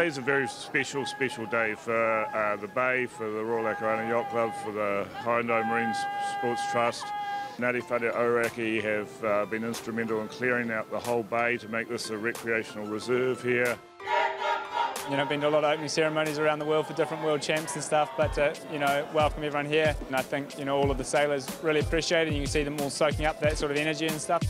Today's a very special day for the Bay, for the Royal Aotearoa Yacht Club, for the Hyundai Marine Sports Trust. Ngāti Whare Ōrākei have been instrumental in clearing out the whole bay to make this a recreational reserve here. You know, I've been to a lot of opening ceremonies around the world for different world champs and stuff, but you know, welcome everyone here. And I think, you know, all of the sailors really appreciate it. You can see them all soaking up that sort of energy and stuff.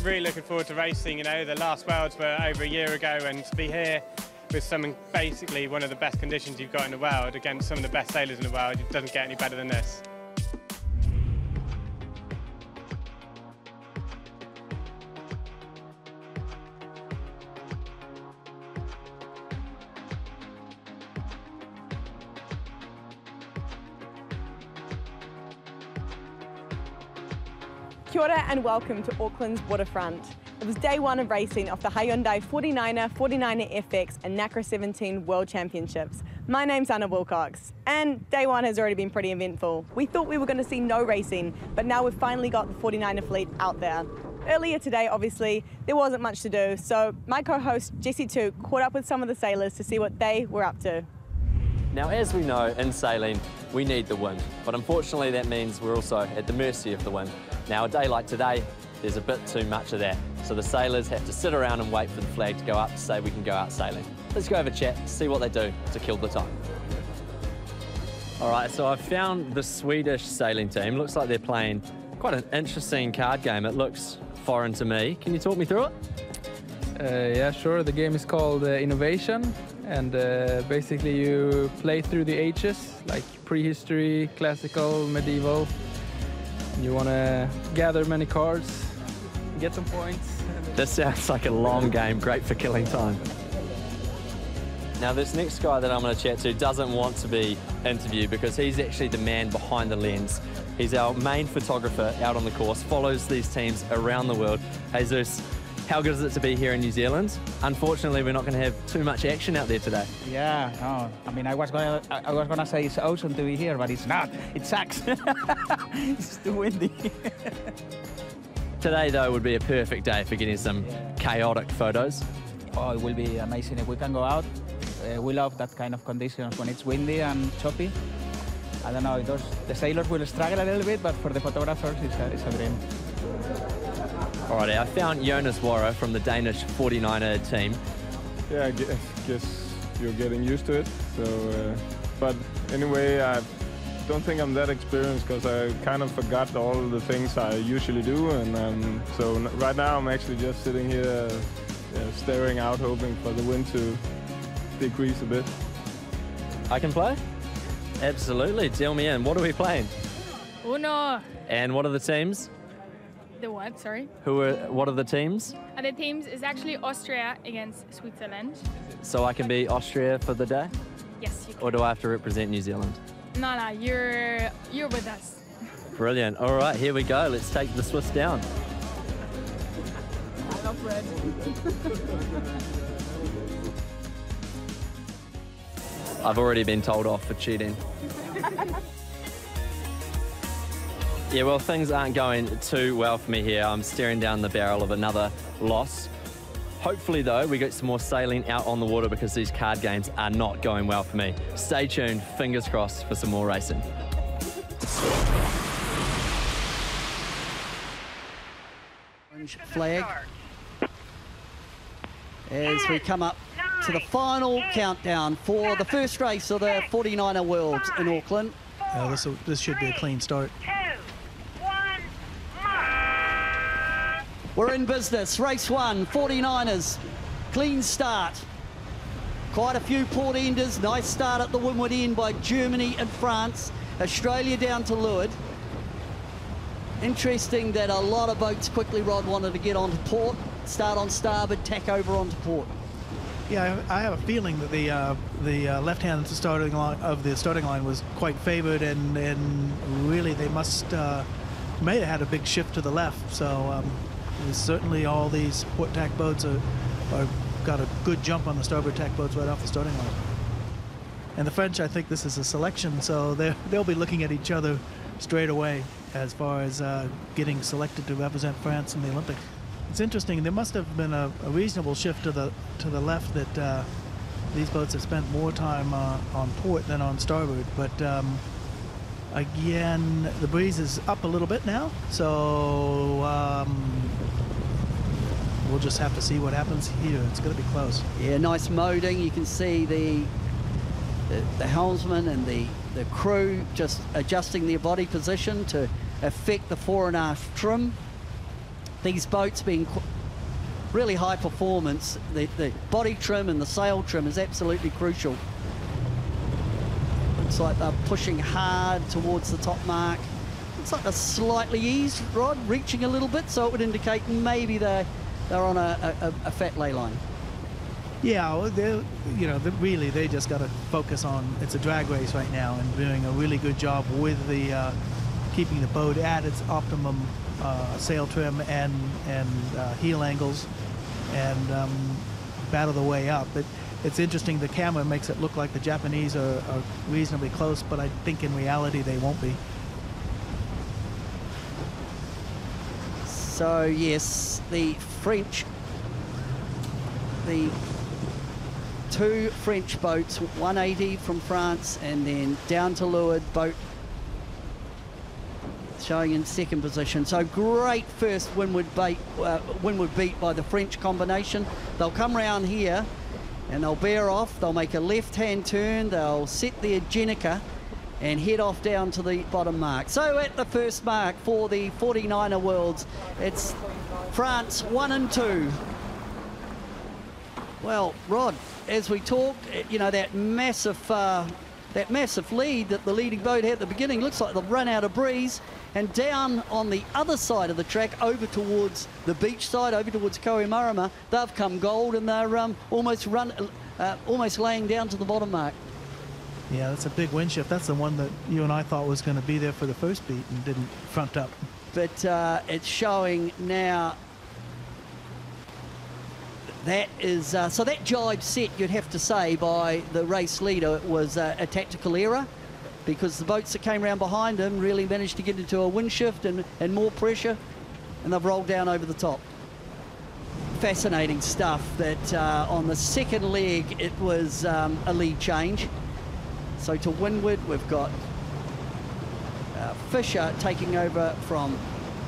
Really looking forward to racing. You know, the last Worlds were over a year ago, and to be here with basically one of the best conditions you've got in the world against some of the best sailors in the world, it doesn't get any better than this. Kia ora and welcome to Auckland's waterfront. It was day one of racing of the Hyundai 49er, 49er FX and Nacra 17 World Championships. My name's Anna Wilcox, and day one has already been pretty eventful. We thought we were going to see no racing, but now we've finally got the 49er fleet out there. Earlier today, obviously, there wasn't much to do, so my co-host Jessie Took caught up with some of the sailors to see what they were up to. Now, as we know, in sailing, we need the wind, but unfortunately that means we're also at the mercy of the wind. Now, a day like today, there's a bit too much of that, so the sailors have to sit around and wait for the flag to go up to say we can go out sailing. Let's go have a chat, see what they do to kill the time. All right, so I've found the Swedish sailing team. Looks like they're playing quite an interesting card game. It looks foreign to me. Can you talk me through it? Yeah, sure. The game is called Innovation, and basically you play through the ages, like prehistory, classical, medieval. You want to gather many cards, get some points. This sounds like a long game, great for killing time. Now, this next guy that I'm going to chat to doesn't want to be interviewed because he's actually the man behind the lens. He's our main photographer out on the course, follows these teams around the world. Jesus, how good is it to be here in New Zealand? Unfortunately, we're not going to have too much action out there today. Yeah, no. I mean, I was gonna say it's awesome to be here, but it's not. It sucks. It's too windy. Today, though, would be a perfect day for getting some chaotic photos. Oh, it will be amazing if we can go out. We love that kind of conditions when it's windy and choppy. I don't know, the sailors will struggle a little bit, but for the photographers, it's a dream. Alrighty, I found Jonas Warre from the Danish 49er team. Yeah, I guess you're getting used to it. So, but anyway, I don't think I'm that experienced because I kind of forgot all the things I usually do. And so right now I'm actually just sitting here staring out, hoping for the wind to decrease a bit. I can play? Absolutely, tell me in. What are we playing? Uno. And what are the teams? The what, sorry? What are the teams? The teams is actually Austria against Switzerland. So I can be Austria for the day? Yes, you can. Or do I have to represent New Zealand? No, you're with us. Brilliant. All right, here we go. Let's take the Swiss down. I love red. I've already been told off for cheating. Yeah, well, things aren't going too well for me here. I'm staring down the barrel of another loss. Hopefully, though, we get some more sailing out on the water because these card games are not going well for me. Stay tuned, fingers crossed for some more racing. Orange flag as we come up to the final countdown for the first race of the 49er Worlds in Auckland. This should be a clean start. We're in business. Race 1, 49ers. Clean start. Quite a few port enders. Nice start at the windward end by Germany and France. Australia down to leeward. Interesting that a lot of boats quickly, Rod, wanted to get onto port, start on starboard, tack over onto port. Yeah, I have a feeling that the left-hand starting line was quite favoured, and really they may have had a big shift to the left. So certainly all these port tack boats are got a good jump on the starboard tack boats right off the starting line. And the French, I think this is a selection, so they'll be looking at each other straight away as far as getting selected to represent France in the Olympics. It's interesting. There must have been a reasonable shift to the left that these boats have spent more time on port than on starboard, but again, the breeze is up a little bit now, so we'll just have to see what happens here. It's going to be close. Yeah, nice moding. You can see the helmsman and the crew just adjusting their body position to affect the fore and aft trim. These boats being really high performance, the body trim and the sail trim is absolutely crucial. Looks like they're pushing hard towards the top mark. Looks like they're slightly eased, Rod, reaching a little bit, so it would indicate maybe they're on a fat ley line. Yeah, well, really they just got to focus on, it's a drag race right now, and doing a really good job with the keeping the boat at its optimum sail trim and heel angles, and battle the way up. It's interesting, the camera makes it look like the Japanese are reasonably close, but I think in reality they won't be. So yes, the two French boats, 180 from France, and then down to leeward boat showing in second position. So great first windward beat by the French combination. They'll come round here and they'll bear off. They'll make a left-hand turn. They'll set their Jenica and head off down to the bottom mark. So at the first mark for the 49er Worlds, it's France 1 and 2. Well, Rod, as we talked, you know, that massive lead that the leading boat had at the beginning, looks like they've run out of breeze, and down on the other side of the track, over towards the beach side, over towards Kohimarama, they've come gold, and they're almost laying down to the bottom mark. Yeah, that's a big wind shift. That's the one that you and I thought was going to be there for the first beat and didn't front up. But it's showing now. That is, so that jibe set, you'd have to say, by the race leader was a tactical error, because the boats that came around behind him really managed to get into a wind shift and more pressure, and they've rolled down over the top. Fascinating stuff that on the second leg, it was a lead change. So to windward, we've got Fisher taking over from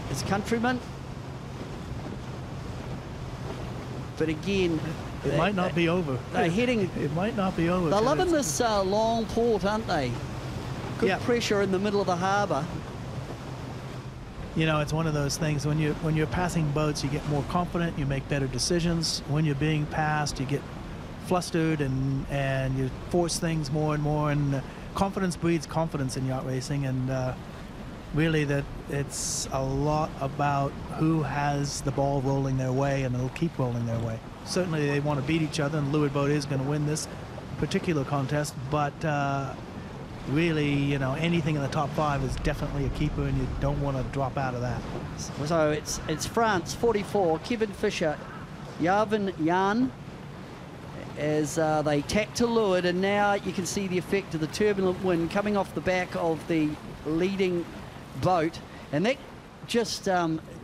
his countryman. But again, it might not be over. They're heading. It might not be over. They're loving this long port, aren't they? Good pressure in the middle of the harbour. You know, it's one of those things, when you're passing boats, you get more confident, you make better decisions. When you're being passed, you get flustered and you force things more and more, and confidence breeds confidence in yacht racing, and really that it's a lot about who has the ball rolling their way, and it'll keep rolling their way. Certainly they want to beat each other, and the leeward boat is going to win this particular contest, but really, you know, anything in the top 5 is definitely a keeper, and you don't want to drop out of that. So it's France 44, Kevin Fisher, Yarvin Jan, as they tack to leeward, and now you can see the effect of the turbulent wind coming off the back of the leading boat, and that just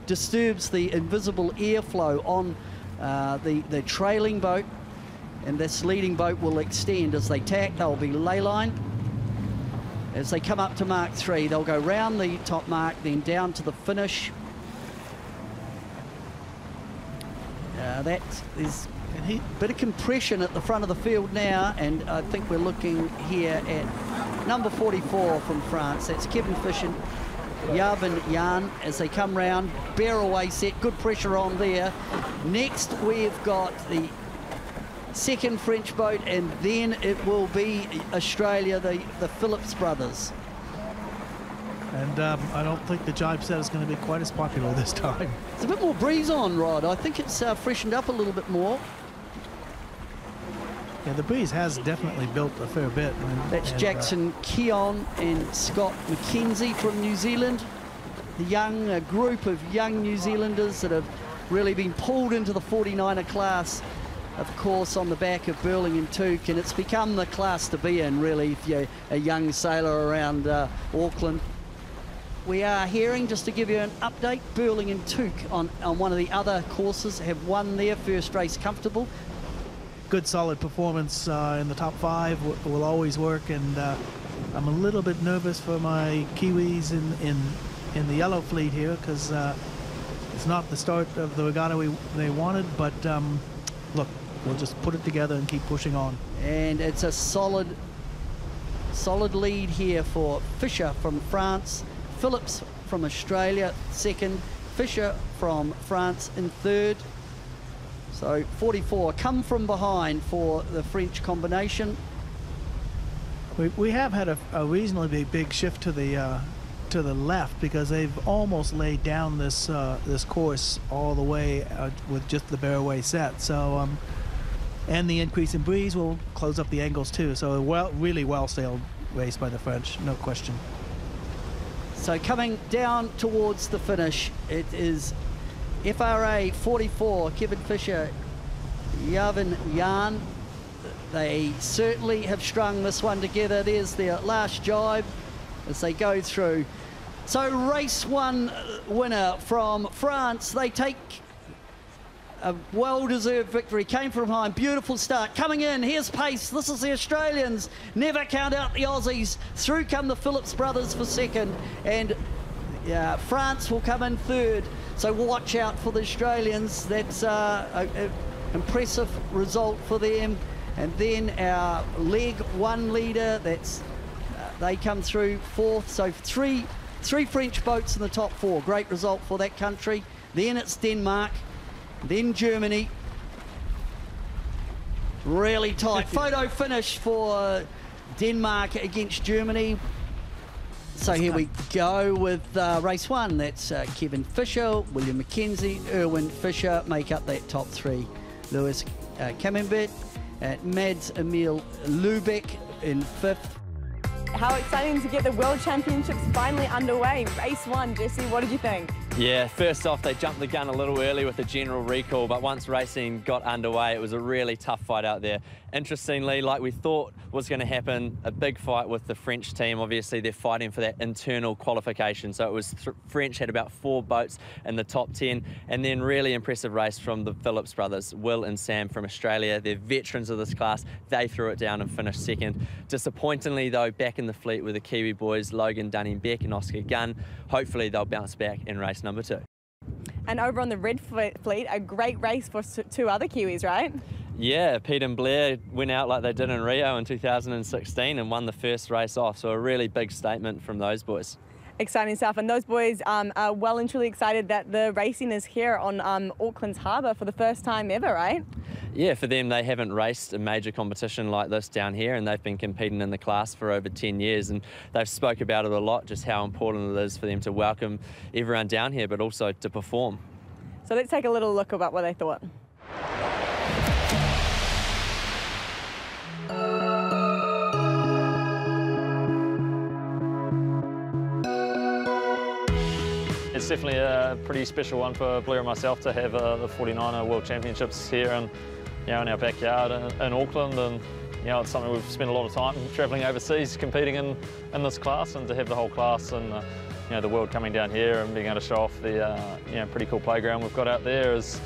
disturbs the invisible airflow on the trailing boat, and this leading boat will extend as they tack. They'll be ley line. As they come up to Mark 3, they'll go round the top mark, then down to the finish. That is a bit of compression at the front of the field now, and I think we're looking here at number 44 from France. That's Kevin Fisher, Yarvin Jan, as they come round, bear away set, good pressure on there. Next we've got the second French boat, and then it will be Australia, the Phillips brothers. And I don't think the jibe set is going to be quite as popular this time. There's a bit more breeze on, Rod. I think it's freshened up a little bit more. Yeah, the breeze has definitely built a fair bit. That's Jackson Keon and Scott McKenzie from New Zealand. A group of young New Zealanders that have really been pulled into the 49er class, of course, on the back of Burling and Tuke, and it's become the class to be in, really, if you're a young sailor around Auckland. We are hearing, just to give you an update, Burling and Tuke on one of the other courses have won their first race comfortable. good solid performance in the top 5 will always work, and I'm a little bit nervous for my Kiwis in the yellow fleet here, because it's not the start of the regatta they wanted, but look, we'll just put it together and keep pushing on. And it's a solid lead here for Fisher from France, Phillips from Australia second, Fisher from France in third. So 44 come from behind for the French combination. We have had a reasonably big shift to the left, because they've almost laid down this this course all the way with just the Barraway set. So and the increase in breeze will close up the angles too. So a really well sailed race by the French, no question. So coming down towards the finish, it is FRA 44, Kevin Fisher, Yavin Jan. They certainly have strung this one together. There's their last jibe as they go through. So race 1 winner from France. They take a well-deserved victory. Came from behind, beautiful start. Coming in, here's pace. This is the Australians. Never count out the Aussies. Through come the Phillips brothers for second, and France will come in third. So watch out for the Australians. That's an impressive result for them. And then our leg 1 leader, they come through fourth. So three French boats in the top 4. Great result for that country. Then it's Denmark, then Germany. Really tight. Photo finish for Denmark against Germany. So here we go with race 1. That's Kevin Fisher, William McKenzie, Erwin Fisher make up that top 3. Lewis Camembert, Mads Emil Lubeck in 5th. How exciting to get the World Championships finally underway. Race 1, Jesse, what did you think? Yeah, first off, they jumped the gun a little early with the general recall, but once racing got underway, it was a really tough fight out there. Interestingly, like we thought was going to happen, a big fight with the French team. Obviously, they're fighting for that internal qualification. So it was French had about 4 boats in the top 10, and then really impressive race from the Phillips brothers, Will and Sam from Australia. They're veterans of this class. They threw it down and finished second. Disappointingly, though, back in the fleet with the Kiwi boys, Logan Dunning-Beck and Oscar Gunn. Hopefully, they'll bounce back in race number 2. And over on the red fleet, a great race for 2 other Kiwis, right? Yeah, Pete and Blair went out like they did in Rio in 2016 and won the first race off, so a really big statement from those boys. Exciting stuff, and those boys are well and truly excited that the racing is here on Auckland's harbour for the first time ever, right? Yeah, for them, they haven't raced a major competition like this down here, and they've been competing in the class for over 10 years, and they've spoke about it a lot, just how important it is for them to welcome everyone down here, but also to perform. So let's take a little look about what they thought. It's definitely a pretty special one for Blair and myself to have the 49er World Championships here and in our backyard in Auckland, and it's something we've spent a lot of time travelling overseas competing in this class, and to have the whole class and the world coming down here and being able to show off the pretty cool playground we've got out there is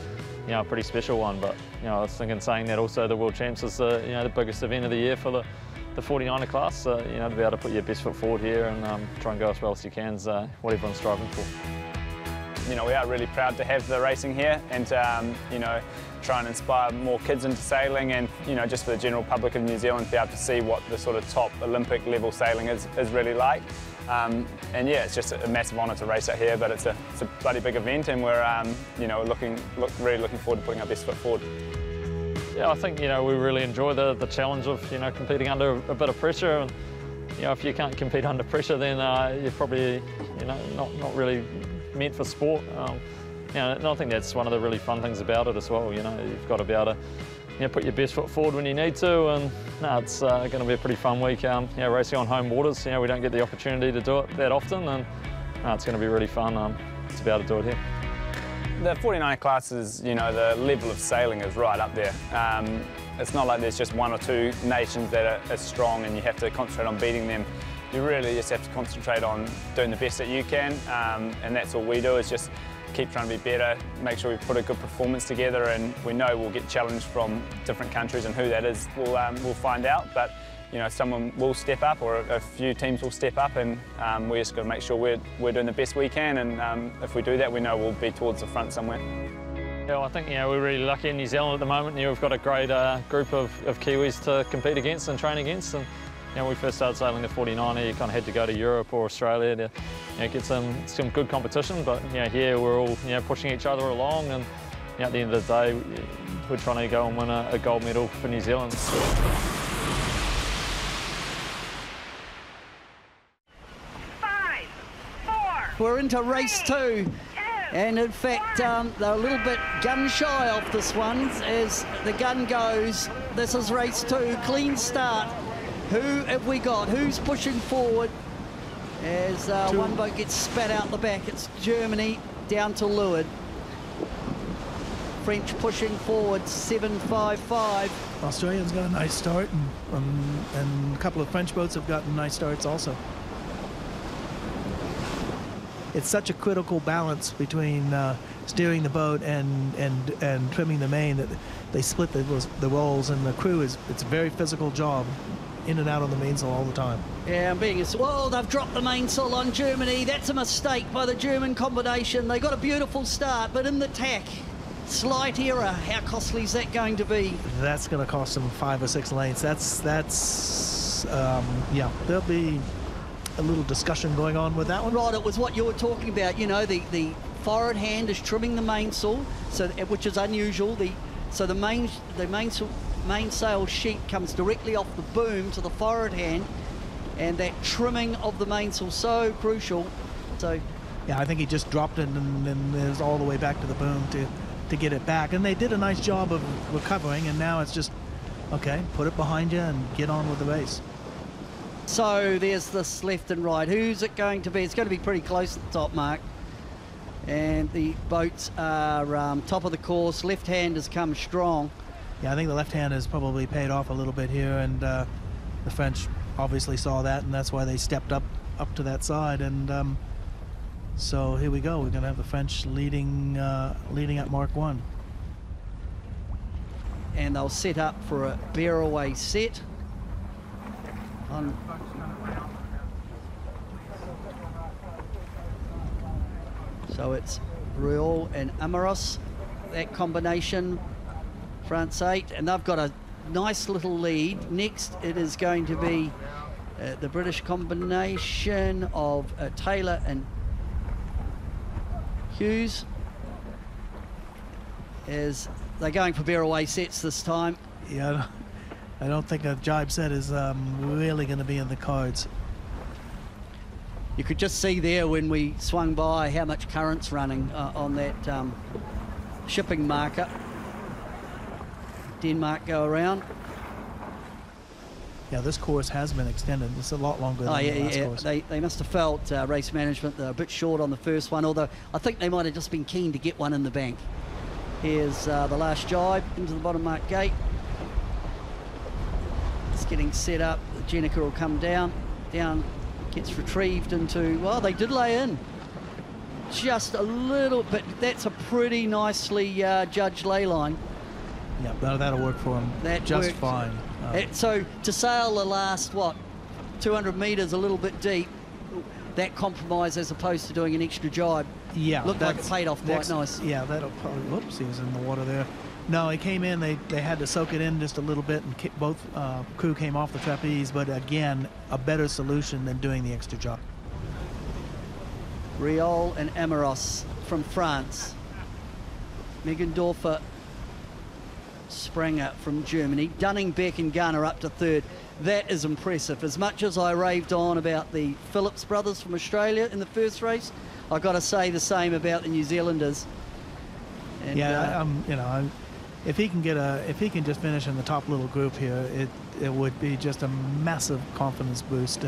a pretty special one. But I was thinking, saying that also the World Champs is the biggest event of the year for the 49er class, so to be able to put your best foot forward here and try and go as well as you can is what everyone's striving for. We are really proud to have the racing here and try and inspire more kids into sailing, and just for the general public of New Zealand to be able to see what the sort of top Olympic level sailing is really like. And yeah, it's just a massive honour to race out here, but it's a bloody big event, and we're really looking forward to putting our best foot forward. Yeah, I think we really enjoy the challenge of competing under a bit of pressure, and if you can't compete under pressure, then you're probably not really meant for sport. And I think that's one of the really fun things about it as well. You've got to be able to put your best foot forward when you need to, and it's going to be a pretty fun week. Racing on home waters, we don't get the opportunity to do it that often, and it's going to be really fun to be able to do it here. The 49 classes, the level of sailing is right up there. It's not like there's just 1 or 2 nations that are strong and you have to concentrate on beating them. You really just have to concentrate on doing the best that you can, and that's all we do, is just keep trying to be better, make sure we put a good performance together, and we know we'll get challenged from different countries, and who that is we'll find out. But you know, someone will step up, or a few teams will step up, and we just got to make sure we're doing the best we can, and if we do that, we know we'll be towards the front somewhere. Yeah, well, I think we're really lucky in New Zealand at the moment. We've got a great group of Kiwis to compete against and train against. And when we first started sailing the 49er, you kind of had to go to Europe or Australia to get some good competition. But here we're all pushing each other along, and at the end of the day, we're trying to go and win a gold medal for New Zealand. We're into race 2, and in fact they're a little bit gun shy off this one as the gun goes. This is race 2, clean start. Who have we got? Who's pushing forward as one boat gets spat out the back? It's Germany down to leeward. French pushing forward, 7.55. Australia's got a nice start, and a couple of French boats have gotten nice starts also. It's such a critical balance between steering the boat and trimming the main that they split the roles, and the crew it's a very physical job, in and out on the mainsail all the time. Yeah, and being well, they've dropped the mainsail on Germany. That's a mistake by the German combination. They got a beautiful start, but in the tack, slight error. How costly is that going to be? That's going to cost them 5 or 6 lengths. Yeah, there'll be a little discussion going on with that one. Right, it was what you were talking about. You know, the forward hand is trimming the mainsail, so which is unusual. So the mainsail sheet comes directly off the boom to the forward hand, and that trimming of the mainsail so crucial. So yeah, I think he just dropped it and it was all the way back to the boom to get it back, and they did a nice job of recovering, and now it's just okay, put it behind you and get on with the race. So there's this left and right. Who's it going to be? It's going to be pretty close to the top, Mark. And the boats are top of the course. Left hand has come strong. Yeah, I think the left hand has probably paid off a little bit here, and the French obviously saw that, and that's why they stepped up to that side. And so here we go. We're going to have the French leading at Mark 1. And they'll set up for a bear away set. So it's Riol and Amaros, that combination, France 8, and they've got a nice little lead. Next it is going to be the British combination of Taylor and Hughes, as they're going for bear away sets this time. Yeah, I don't think a jibe set is really going to be in the cards. You could just see there when we swung by how much current's running on that shipping marker. Denmark go around. Yeah, this course has been extended. It's a lot longer than the last course. They must have felt, race management, they're a bit short on the first one, although I think they might have just been keen to get one in the bank. Here's the last jibe into the bottom mark gate. It's getting set up. The Jenica will come down, gets retrieved into, well, they did lay in just a little bit. That's a pretty nicely judged lay line. Yeah, that'll work for them just fine. So to sail the last, 200 metres a little bit deep, that compromise as opposed to doing an extra jibe, looked like it paid off quite nice. Yeah, that'll probably, whoops, he was in the water there. No, he came in, they had to soak it in just a little bit, and both crew came off the trapeze, but again, a better solution than doing the extra job. Riol and Amaros from France. Meggendorfer, Springer from Germany. Dunning, Beck and Gunn are up to third. That is impressive. As much as I raved on about the Phillips brothers from Australia in the first race, I've got to say the same about the New Zealanders. And, if he can just finish in the top little group here, it would be just a massive confidence boost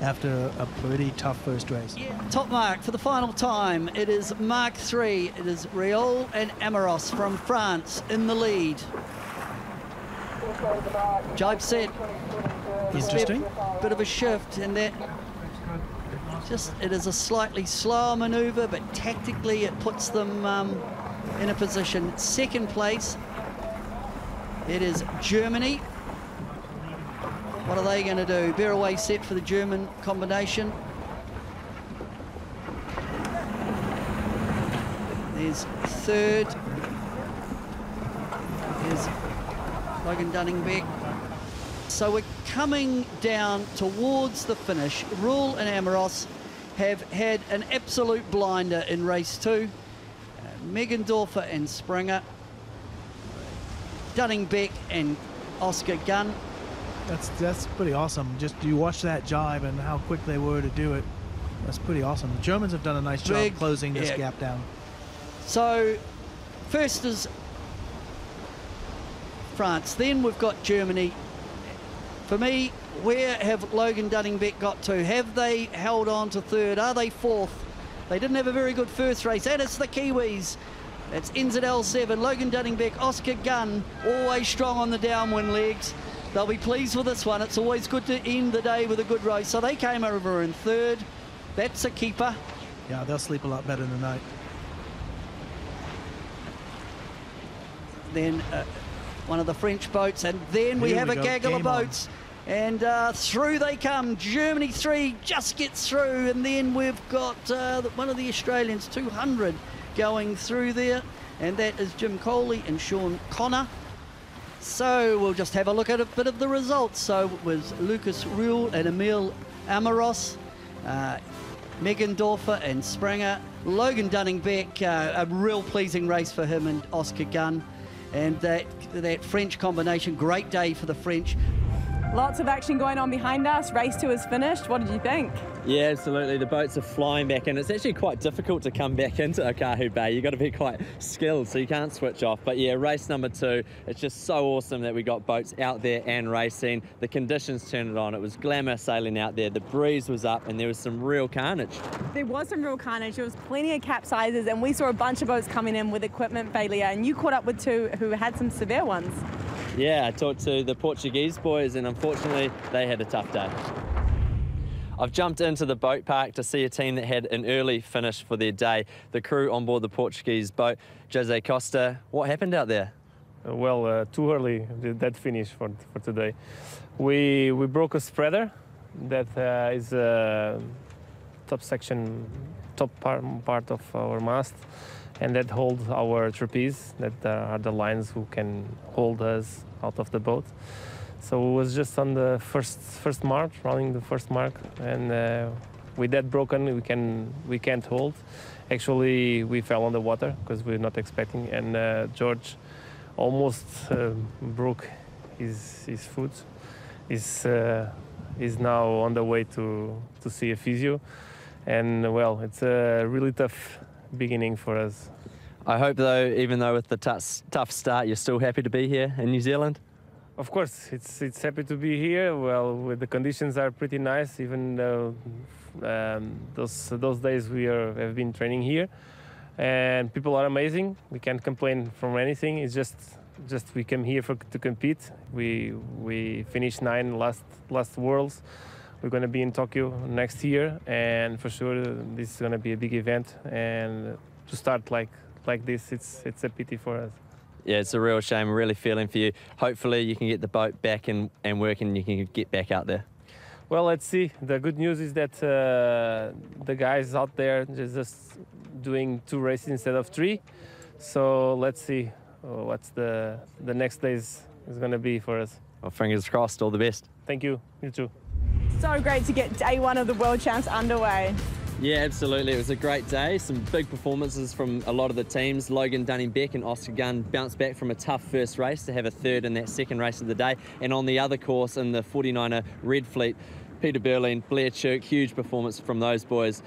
after a pretty tough first race. Yeah. Top mark for the final time. It is Mark 3. It is Riol and Amaros from France in the lead. Jibe set. Interesting. Bit of a shift, and that It is a slightly slower manoeuvre, but tactically it puts them in a position. Second place, it is Germany. What are they going to do? Bear away set for the German combination. There's third. There's Logan Dunning-Beck. So we're coming down towards the finish. Rule and Amoros have had an absolute blinder in race 2. Meggendorfer and Springer. Dunning-Beck and Oscar Gunn. That's pretty awesome. Just you watch that jibe and how quick they were to do it. That's pretty awesome. The Germans have done a nice job closing this gap down. So first is France, then we've got Germany. For me, where have Logan Dunning-Beck got to? Have they held on to third? Are they fourth? They didn't have a very good first race, and it's the Kiwis. It's NZL7, Logan Dunning-Beck, Oscar Gunn, always strong on the downwind legs. They'll be pleased with this one. It's always good to end the day with a good race. So they came over in third. That's a keeper. Yeah, they'll sleep a lot better tonight. Then one of the French boats, and then we have a gaggle of boats. And through they come. Germany 3 just gets through, and then we've got one of the Australians, 200, going through there, and that is Jim Coley and Sean Connor. So we'll just have a look at a bit of the results. So it was Lucas Rule and Emil Amoros, Meggendorfer and Springer, Logan Dunning-Beck, a real pleasing race for him and Oscar Gunn. And that French combination, great day for the French. Lots of action going on behind us. Race 2 is finished. What did you think? Yeah, absolutely. The boats are flying back in. It's actually quite difficult to come back into Okahu Bay. You've got to be quite skilled, so you can't switch off. But yeah, race number 2, it's just so awesome that we got boats out there and racing. The conditions turned it on. It was glamour sailing out there. The breeze was up, and there was some real carnage. There was some real carnage. There was plenty of capsizes, and we saw a bunch of boats coming in with equipment failure, and you caught up with 2 who had some severe ones. Yeah, I talked to the Portuguese boys, and unfortunately, they had a tough day. I've jumped into the boat park to see a team that had an early finish for their day. The crew on board the Portuguese boat, Jose Costa. What happened out there? Well, too early, that finish for today. We broke a spreader that is top section, top part of our mast, and that holds our trapeze, that are the lines who can hold us out of the boat. So it was just on the first mark, running the first mark, and with that broken, we can't hold. Actually, we fell on the water because we were not expecting, and George almost broke his foot. He's now on the way to see a physio, and well, it's a really tough beginning for us. I hope though, even though with the tough start, you're still happy to be here in New Zealand? Of course, it's happy to be here. Well, the conditions are pretty nice, even though those days we have been training here, and people are amazing. We can't complain from anything. It's just we came here to compete. We finished 9 last Worlds. We're going to be in Tokyo next year, and for sure this is going to be a big event. And to start like this, it's a pity for us. Yeah, it's a real shame. We're really feeling for you. Hopefully you can get the boat back and working and you can get back out there. Well, let's see. The good news is that the guys out there just doing 2 races instead of 3. So let's see what's the next days is going to be for us. Well, fingers crossed. All the best. Thank you. You too. So great to get day 1 of the World Champs underway. Yeah, absolutely. It was a great day. Some big performances from a lot of the teams. Logan Dunning-Beck and Oscar Gunn bounced back from a tough first race to have a third in that second race of the day. And on the other course in the 49er Red Fleet, Peter Berlin, Blair Chirk, huge performance from those boys.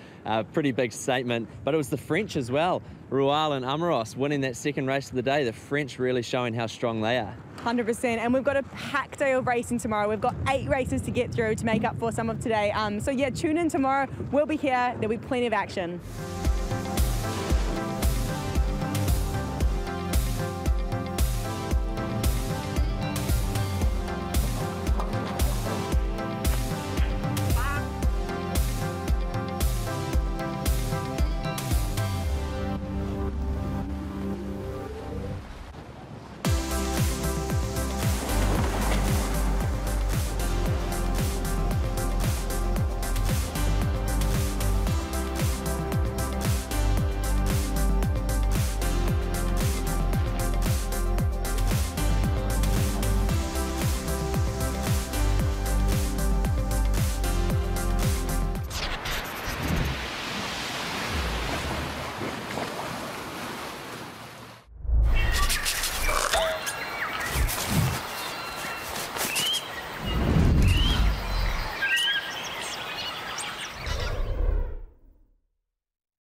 Pretty big statement. But it was the French as well. Rual and Amoros winning that second race of the day. The French really showing how strong they are. 100%, and we've got a packed day of racing tomorrow. We've got 8 races to get through to make up for some of today. So yeah, tune in tomorrow. We'll be here. There'll be plenty of action.